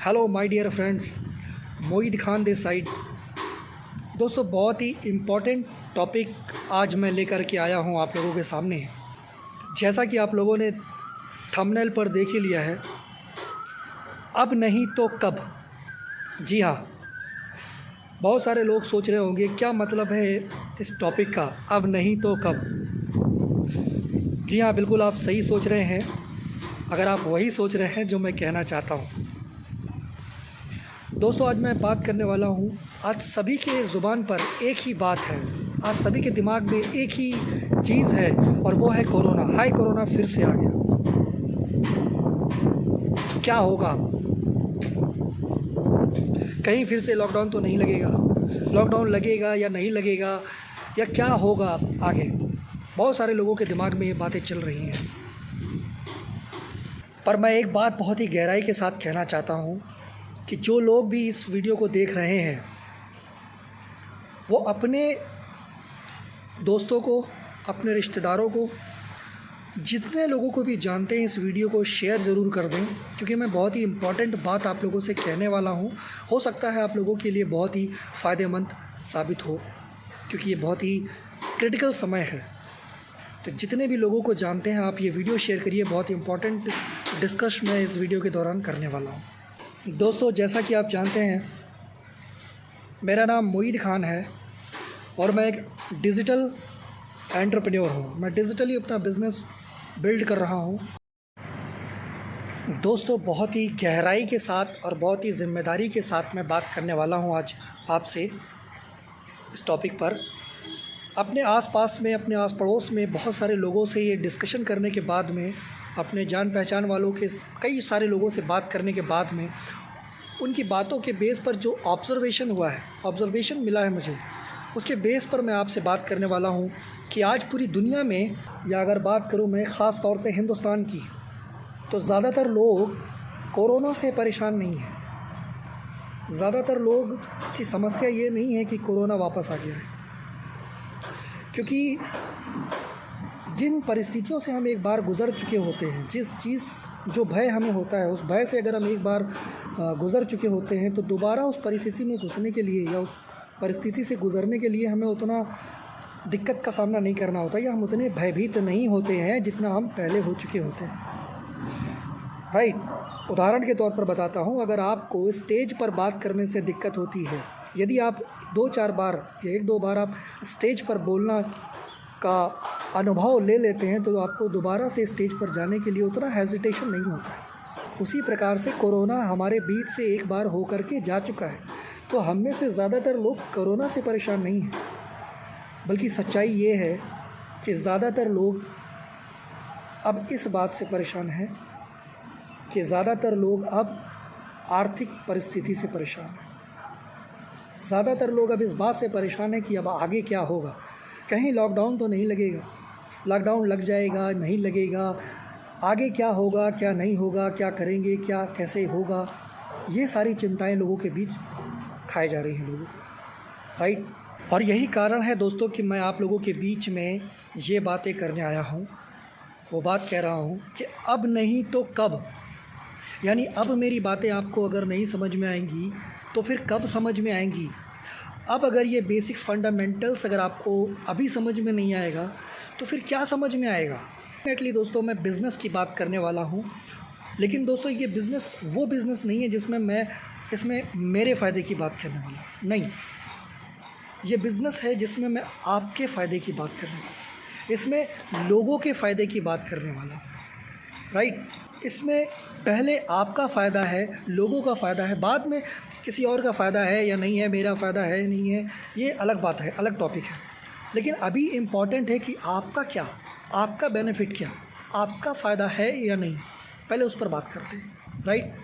Hello my dear friends, Moid Khan this side. दोस्तों, बहुत ही important topic आज मैं लेकर के आया हूं आप लोगों के सामने। जैसा कि आप लोगों ने थंबनेल पर देख ही लिया है, अब नहीं तो कब। जी हाँ, बहुत सारे लोग सोच रहे होंगे क्या मतलब है इस टॉपिक का, अब नहीं तो कब। जी हाँ, बिल्कुल आप सही सोच रहे हैं, अगर आप वही सोच रहे हैं जो मैं कहना चाहता हूँ। दोस्तों, आज मैं बात करने वाला हूँ, आज सभी के ज़ुबान पर एक ही बात है, आज सभी के दिमाग में एक ही चीज़ है और वो है कोरोना। हाय कोरोना फिर से आ गया। क्या होगा? कहीं फिर से लॉकडाउन तो नहीं लगेगा? लॉकडाउन लगेगा या नहीं लगेगा, या क्या होगा आगे? बहुत सारे लोगों के दिमाग में ये बातें चल रही हैं। पर मैं एक बात बहुत ही गहराई के साथ कहना चाहता हूँ कि जो लोग भी इस वीडियो को देख रहे हैं, वो अपने दोस्तों को, अपने रिश्तेदारों को, जितने लोगों को भी जानते हैं, इस वीडियो को शेयर ज़रूर कर दें, क्योंकि मैं बहुत ही इम्पॉर्टेंट बात आप लोगों से कहने वाला हूँ। हो सकता है आप लोगों के लिए बहुत ही फ़ायदेमंद साबित हो, क्योंकि ये बहुत ही क्रिटिकल समय है। तो जितने भी लोगों को जानते हैं, आप ये वीडियो शेयर करिए। बहुत ही इम्पॉर्टेंट डिस्कस मैं इस वीडियो के दौरान करने वाला हूँ। दोस्तों, जैसा कि आप जानते हैं, मेरा नाम मोईद खान है और मैं एक डिजिटल एंटरप्रेन्योर हूँ। मैं डिजिटली अपना बिज़नेस बिल्ड कर रहा हूँ। दोस्तों, बहुत ही गहराई के साथ और बहुत ही ज़िम्मेदारी के साथ मैं बात करने वाला हूँ आज आपसे इस टॉपिक पर। अपने आसपास में, अपने आस पड़ोस में बहुत सारे लोगों से ये डिस्कशन करने के बाद में, अपने जान पहचान वालों के कई सारे लोगों से बात करने के बाद में, उनकी बातों के बेस पर जो ऑब्ज़र्वेशन हुआ है, ऑब्ज़र्वेशन मिला है मुझे, उसके बेस पर मैं आपसे बात करने वाला हूँ कि आज पूरी दुनिया में, या अगर बात करूँ मैं ख़ास तौर से हिंदुस्तान की, तो ज़्यादातर लोग कोरोना से परेशान नहीं हैं। ज़्यादातर लोग की समस्या ये नहीं है कि कोरोना वापस आ गया है, क्योंकि जिन परिस्थितियों से हम एक बार गुज़र चुके होते हैं, जिस चीज़ जो भय हमें होता है, उस भय से अगर हम एक बार गुज़र चुके होते हैं, तो दोबारा उस परिस्थिति में घुसने के लिए या उस परिस्थिति से गुज़रने के लिए हमें उतना दिक्कत का सामना नहीं करना होता, या हम उतने भयभीत नहीं होते हैं जितना हम पहले हो चुके होते हैं। राइट। उदाहरण के तौर पर बताता हूँ, अगर आपको स्टेज पर बात करने से दिक्कत होती है, यदि आप 2-4 बार या 1-2 बार आप स्टेज पर बोलना का अनुभव ले लेते हैं, तो आपको दोबारा से स्टेज पर जाने के लिए उतना हेजिटेशन नहीं होता है। उसी प्रकार से कोरोना हमारे बीच से एक बार हो कर के जा चुका है, तो हम में से ज़्यादातर लोग कोरोना से परेशान नहीं हैं, बल्कि सच्चाई ये है कि ज़्यादातर लोग अब इस बात से परेशान हैं कि ज़्यादातर लोग अब आर्थिक परिस्थिति से परेशान हैं। ज़्यादातर लोग अब इस बात से परेशान हैं कि अब आगे क्या होगा। कहीं लॉकडाउन तो नहीं लगेगा, लॉकडाउन लग जाएगा, नहीं लगेगा, आगे क्या होगा, क्या नहीं होगा, क्या करेंगे, क्या कैसे होगा, ये सारी चिंताएं लोगों के बीच खाई जा रही हैं लोगों को। राइट। और यही कारण है दोस्तों कि मैं आप लोगों के बीच में ये बातें करने आया हूँ। वो बात कह रहा हूँ कि अब नहीं तो कब, यानी अब मेरी बातें आपको अगर नहीं समझ में आएंगी तो फिर कब समझ में आएंगी। अब अगर ये बेसिक्स फंडामेंटल्स अगर आपको अभी समझ में नहीं आएगा तो फिर क्या समझ में आएगा। डेफिनेटली दोस्तों, मैं बिज़नेस की बात करने वाला हूँ, लेकिन दोस्तों ये बिज़नेस वो बिज़नेस नहीं है जिसमें मैं इसमें मेरे फ़ायदे की बात करने वाला हूँ। नहीं, ये बिज़नेस है जिसमें मैं आपके फ़ायदे की बात करने वाला हूँ, इसमें लोगों के फ़ायदे की बात करने वाला हूँ। राइट। इसमें पहले आपका फ़ायदा है, लोगों का फ़ायदा है, बाद में किसी और का फ़ायदा है या नहीं है, मेरा फ़ायदा है नहीं है, ये अलग बात है, अलग टॉपिक है। लेकिन अभी इम्पॉर्टेंट है कि आपका क्या, आपका बेनिफिट क्या, आपका फ़ायदा है या नहीं, पहले उस पर बात करते हैं। राइट।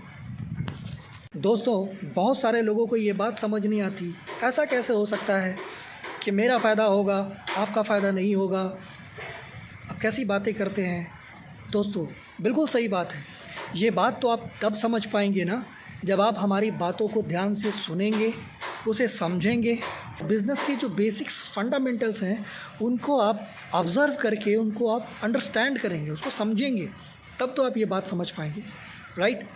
दोस्तों, बहुत सारे लोगों को ये बात समझ नहीं आती, ऐसा कैसे हो सकता है कि मेरा फ़ायदा होगा, आपका फ़ायदा नहीं होगा। अब कैसी बातें करते हैं दोस्तों। बिल्कुल सही बात है। ये बात तो आप तब समझ पाएंगे ना, जब आप हमारी बातों को ध्यान से सुनेंगे, उसे समझेंगे। बिज़नेस के जो बेसिक्स फंडामेंटल्स हैं, उनको आप ऑब्ज़र्व करके उनको आप अंडरस्टैंड करेंगे, उसको समझेंगे, तब तो आप ये बात समझ पाएंगे। राइट।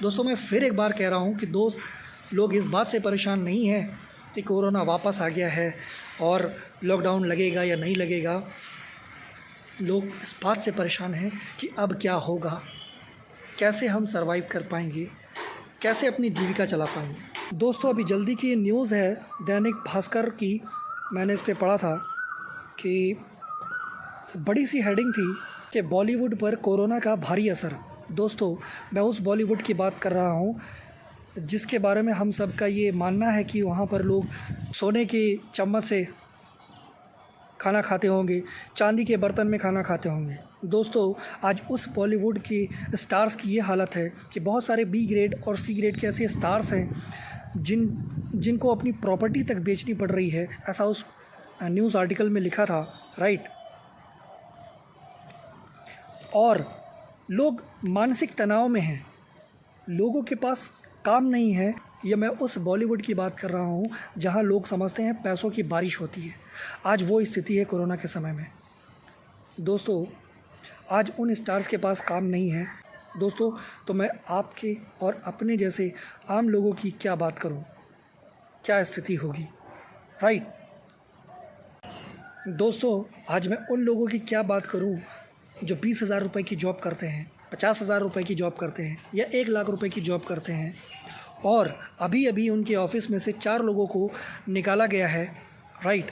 दोस्तों मैं फिर एक बार कह रहा हूँ कि दोस्त लोग इस बात से परेशान नहीं हैं कि कोरोना वापस आ गया है और लॉकडाउन लगेगा या नहीं लगेगा। लोग इस बात से परेशान हैं कि अब क्या होगा, कैसे हम सरवाइव कर पाएंगे, कैसे अपनी जीविका चला पाएंगे। दोस्तों अभी जल्दी की न्यूज़ है दैनिक भास्कर की, मैंने इस पे पढ़ा था कि बड़ी सी हेडिंग थी कि बॉलीवुड पर कोरोना का भारी असर। दोस्तों मैं उस बॉलीवुड की बात कर रहा हूँ जिसके बारे में हम सब का ये मानना है कि वहाँ पर लोग सोने की चम्मच से खाना खाते होंगे, चांदी के बर्तन में खाना खाते होंगे। दोस्तों आज उस बॉलीवुड की स्टार्स की ये हालत है कि बहुत सारे बी ग्रेड और सी ग्रेड के ऐसे स्टार्स हैं जिनको अपनी प्रॉपर्टी तक बेचनी पड़ रही है, ऐसा उस न्यूज़ आर्टिकल में लिखा था, राइट। और लोग मानसिक तनाव में हैं, लोगों के पास काम नहीं है। ये मैं उस बॉलीवुड की बात कर रहा हूँ जहाँ लोग समझते हैं पैसों की बारिश होती है। आज वो स्थिति है कोरोना के समय में। दोस्तों आज उन स्टार्स के पास काम नहीं है दोस्तों, तो मैं आपके और अपने जैसे आम लोगों की क्या बात करूँ, क्या स्थिति होगी, राइट। दोस्तों आज मैं उन लोगों की क्या बात करूँ जो 20,000 रुपये की जॉब करते हैं, 50,000 रुपये की जॉब करते हैं या 1 लाख रुपए की जॉब करते हैं और अभी अभी उनके ऑफिस में से 4 लोगों को निकाला गया है, राइट।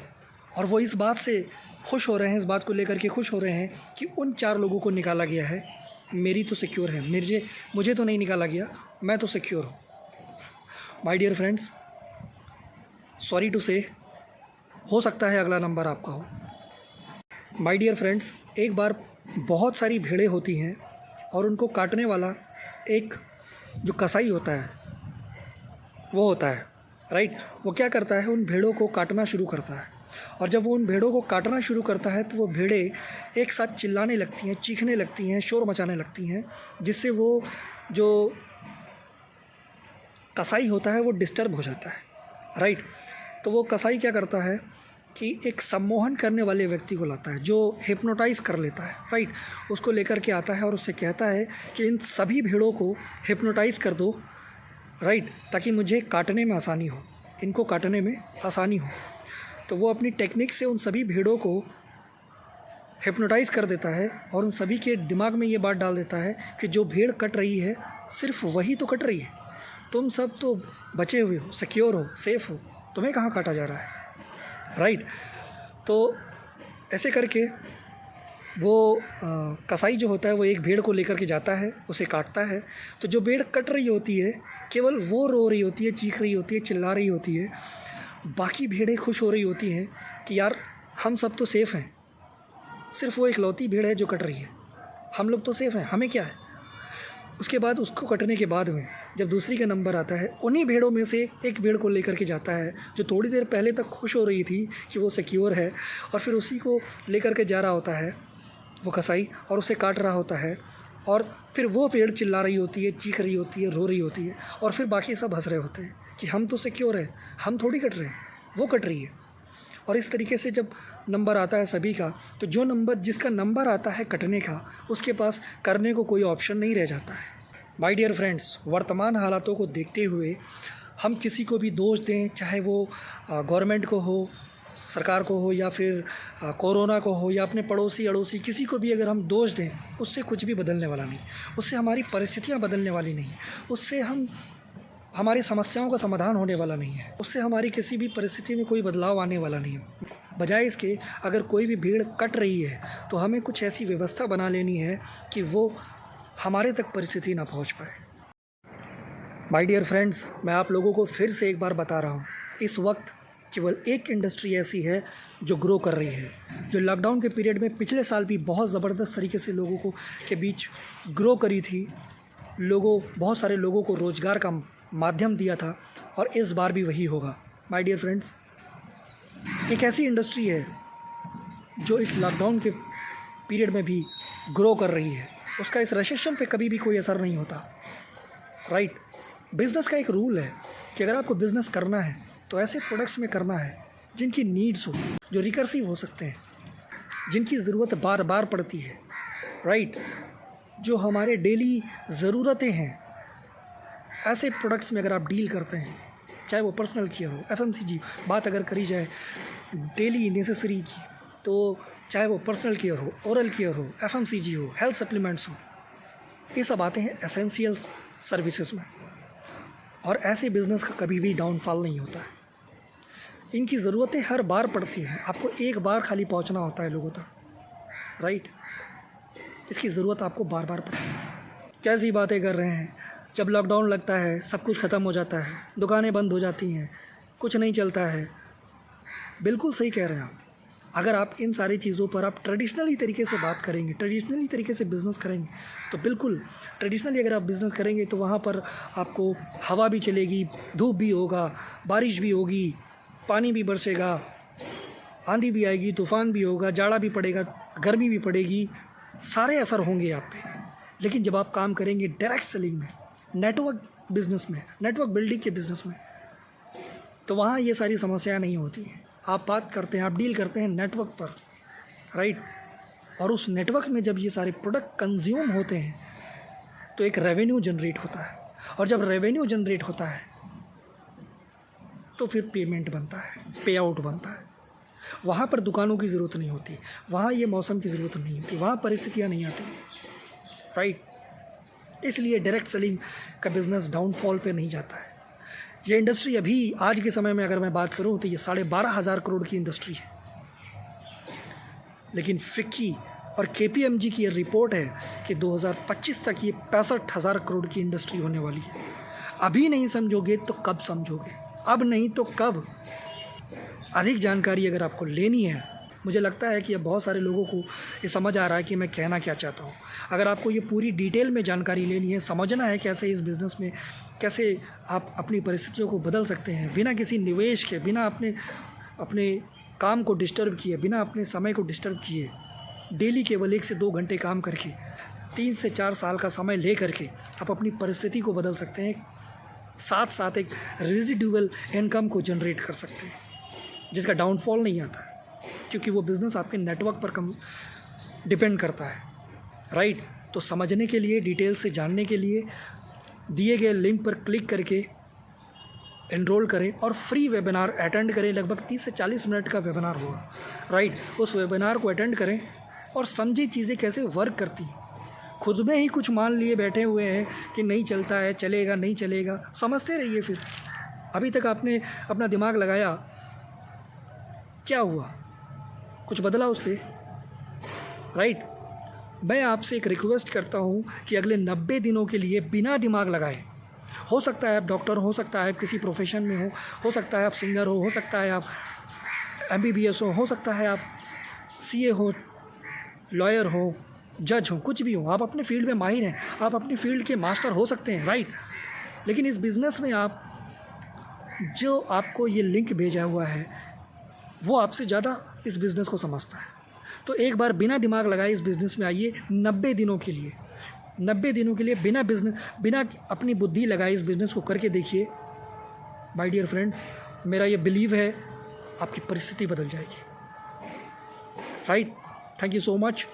और वो इस बात से खुश हो रहे हैं, इस बात को लेकर के खुश हो रहे हैं कि उन 4 लोगों को निकाला गया है, मेरी तो सिक्योर है, मुझे तो नहीं निकाला गया, मैं तो सिक्योर हूँ। My dear friends, sorry to say, हो सकता है अगला नंबर आपका हो। माय डियर फ्रेंड्स, एक बार बहुत सारी भेड़ें होती हैं और उनको काटने वाला एक जो कसाई होता है वो होता है, राइट। वो क्या करता है, उन भेड़ों को काटना शुरू करता है और जब वो उन भेड़ों को काटना शुरू करता है तो वो भेड़ें एक साथ चिल्लाने लगती हैं, चीखने लगती हैं, शोर मचाने लगती हैं, जिससे वो जो कसाई होता है वो डिस्टर्ब हो जाता है, राइट। तो वो कसाई क्या करता है कि एक सम्मोहन करने वाले व्यक्ति को लाता है जो हिप्नोटाइज़ कर लेता है, राइट। उसको लेकर के आता है और उससे कहता है कि इन सभी भेड़ों को हिप्नोटाइज़ कर दो, राइट, ताकि मुझे काटने में आसानी हो, इनको काटने में आसानी हो। तो वो अपनी टेक्निक से उन सभी भेड़ों को हिप्नोटाइज़ कर देता है और उन सभी के दिमाग में ये बात डाल देता है कि जो भेड़ कट रही है सिर्फ वही तो कट रही है, तुम सब तो बचे हुए हो, सिक्योर हो, सेफ़ हो, तुम्हें कहाँ काटा जा रहा है, राइट। तो ऐसे करके वो कसाई जो होता है वो एक भेड़ को लेकर के जाता है, उसे काटता है। तो जो भेड़ कट रही होती है केवल वो रो रही होती है, चीख रही होती है, चिल्ला रही होती है, बाकी भेड़ें खुश हो रही होती हैं कि यार हम सब तो सेफ़ हैं, सिर्फ वो इकलौती भेड़ है जो कट रही है, हम लोग तो सेफ़ हैं, हमें क्या है। उसके बाद उसको कटने के बाद में जब दूसरी का नंबर आता है, उन्हीं भेड़ों में से एक भेड़ को लेकर के जाता है जो थोड़ी देर पहले तक खुश हो रही थी कि वो सिक्योर है, और फिर उसी को लेकर के जा रहा होता है वो कसाई और उसे काट रहा होता है। और फिर वो भेड़ चिल्ला रही होती है, चीख रही होती है, रो रही होती है, और फिर बाकी सब हंस रहे होते हैं कि हम तो सिक्योर हैं, हम थोड़ी कट रहे हैं, वो कट रही है। और इस तरीके से जब नंबर आता है सभी का, तो जिसका नंबर आता है कटने का, उसके पास करने को कोई ऑप्शन नहीं रह जाता है। माय डियर फ्रेंड्स, वर्तमान हालातों को देखते हुए हम किसी को भी दोष दें, चाहे वो गवर्नमेंट को हो, सरकार को हो, या फिर कोरोना को हो, या अपने पड़ोसी अड़ोसी, किसी को भी अगर हम दोष दें, उससे कुछ भी बदलने वाला नहीं, उससे हमारी परिस्थितियाँ बदलने वाली नहीं, उससे हमारी समस्याओं का समाधान होने वाला नहीं है, उससे हमारी किसी भी परिस्थिति में कोई बदलाव आने वाला नहीं है। बजाय इसके अगर कोई भी भीड़ कट रही है तो हमें कुछ ऐसी व्यवस्था बना लेनी है कि वो हमारे तक परिस्थिति ना पहुंच पाए। माय डियर फ्रेंड्स, मैं आप लोगों को फिर से एक बार बता रहा हूं, इस वक्त केवल एक इंडस्ट्री ऐसी है जो ग्रो कर रही है, जो लॉकडाउन के पीरियड में पिछले साल भी बहुत ज़बरदस्त तरीके से लोगों को के बीच ग्रो करी थी, बहुत सारे लोगों को रोज़गार का माध्यम दिया था, और इस बार भी वही होगा। माय डियर फ्रेंड्स, एक ऐसी इंडस्ट्री है जो इस लॉकडाउन के पीरियड में भी ग्रो कर रही है, उसका इस रिसेशन पे कभी भी कोई असर नहीं होता, राइट। बिज़नेस का एक रूल है कि अगर आपको बिज़नेस करना है तो ऐसे प्रोडक्ट्स में करना है जिनकी नीड्स हो, जो रिकर्सिव हो सकते हैं, जिनकी ज़रूरत बार बार पड़ती है, राइट, जो हमारे डेली ज़रूरतें हैं, ऐसे प्रोडक्ट्स में अगर आप डील करते हैं, चाहे वो पर्सनल केयर हो, एफएमसीजी, बात अगर करी जाए डेली नेसेसरी की, तो चाहे वो पर्सनल केयर हो, ओरल केयर हो, एफएमसीजी हो, हेल्थ सप्लीमेंट्स हो, ये सब आते हैं एसेंशियल सर्विसेज में। और ऐसे बिज़नेस का कभी भी डाउनफॉल नहीं होता है। इनकी ज़रूरतें हर बार पड़ती हैं, आपको एक बार खाली पहुंचना होता है लोगों तक, राइट। इसकी ज़रूरत आपको बार बार पड़ती है। कैसी बातें कर रहे हैं, जब लॉकडाउन लगता है सब कुछ ख़त्म हो जाता है, दुकानें बंद हो जाती हैं, कुछ नहीं चलता है। बिल्कुल सही कह रहे हैं आप। अगर आप इन सारी चीज़ों पर आप ट्रेडिशनली तरीके से बात करेंगे, ट्रेडिशनली तरीके से बिज़नेस करेंगे, तो बिल्कुल ट्रेडिशनली अगर आप बिज़नेस करेंगे तो वहाँ पर आपको हवा भी चलेगी, धूप भी होगा, बारिश भी होगी, पानी भी बरसेगा, आंधी भी आएगी, तूफ़ान भी होगा, जाड़ा भी पड़ेगा, गर्मी भी पड़ेगी, सारे असर होंगे आप पे। लेकिन जब आप काम करेंगे डायरेक्ट सेलिंग में, नेटवर्क बिज़नेस में, नेटवर्क बिल्डिंग के बिज़नेस में, तो वहाँ ये सारी समस्याएं नहीं होती हैं। आप बात करते हैं, आप डील करते हैं नेटवर्क पर, राइट। और उस नेटवर्क में जब ये सारे प्रोडक्ट कंज्यूम होते हैं तो एक रेवेन्यू जनरेट होता है, और जब रेवेन्यू जनरेट होता है तो फिर पेमेंट बनता है, पे आउट बनता है। वहाँ पर दुकानों की ज़रूरत नहीं होती, वहाँ ये मौसम की ज़रूरत नहीं होती, वहाँ परिस्थितियाँ नहीं आती, राइट। इसलिए डायरेक्ट सेलिंग का बिज़नेस डाउनफॉल पे नहीं जाता है। ये इंडस्ट्री अभी आज के समय में अगर मैं बात करूँ तो ये 12,500 करोड़ की इंडस्ट्री है। लेकिन फिक्की और केपीएमजी की ये रिपोर्ट है कि 2025 तक ये 65,000 करोड़ की इंडस्ट्री होने वाली है। अभी नहीं समझोगे तो कब समझोगे, अब नहीं तो कब। अधिक जानकारी अगर आपको लेनी है, मुझे लगता है कि अब बहुत सारे लोगों को ये समझ आ रहा है कि मैं कहना क्या चाहता हूँ। अगर आपको ये पूरी डिटेल में जानकारी लेनी है, समझना है कैसे इस बिज़नेस में कैसे आप अपनी परिस्थितियों को बदल सकते हैं बिना किसी निवेश के, बिना अपने काम को डिस्टर्ब किए, बिना अपने समय को डिस्टर्ब किए, डेली केवल 1 से 2 घंटे काम करके 3 से 4 साल का समय ले करके आप अपनी परिस्थिति को बदल सकते हैं। साथ साथ एक रेजिडुअल इनकम को जनरेट कर सकते हैं जिसका डाउनफॉल नहीं आता है, क्योंकि वो बिज़नेस आपके नेटवर्क पर कम डिपेंड करता है, राइट। तो समझने के लिए, डिटेल से जानने के लिए दिए गए लिंक पर क्लिक करके एनरोल करें और फ्री वेबिनार अटेंड करें। लगभग 30 से 40 मिनट का वेबिनार होगा, राइट। उस वेबिनार को अटेंड करें और समझे चीज़ें कैसे वर्क करती हैं। खुद में ही कुछ मान लिए बैठे हुए हैं कि नहीं चलता है, चलेगा नहीं चलेगा, समझते रहिए। फिर अभी तक आपने अपना दिमाग लगाया, क्या हुआ, कुछ बदला उससे, राइट। मैं आपसे एक रिक्वेस्ट करता हूँ कि अगले 90 दिनों के लिए बिना दिमाग लगाए, हो सकता है आप डॉक्टर, हो सकता है आप किसी प्रोफेशन में हो सकता है आप सिंगर हो सकता है आप MBBS हो सकता है आप CA हो, लॉयर हो, जज हो, कुछ भी हो, आप अपने फील्ड में माहिर हैं, आप अपनी फील्ड के मास्टर हो सकते हैं, राइट। लेकिन इस बिज़नेस में आप, जो आपको ये लिंक भेजा हुआ है वो आपसे ज़्यादा इस बिज़नेस को समझता है। तो एक बार बिना दिमाग लगाए इस बिज़नेस में आइए 90 दिनों के लिए, 90 दिनों के लिए बिना अपनी बुद्धि लगाए इस बिज़नेस को करके देखिए। माय डियर फ्रेंड्स, मेरा ये बिलीव है आपकी परिस्थिति बदल जाएगी, right. Thank you so much.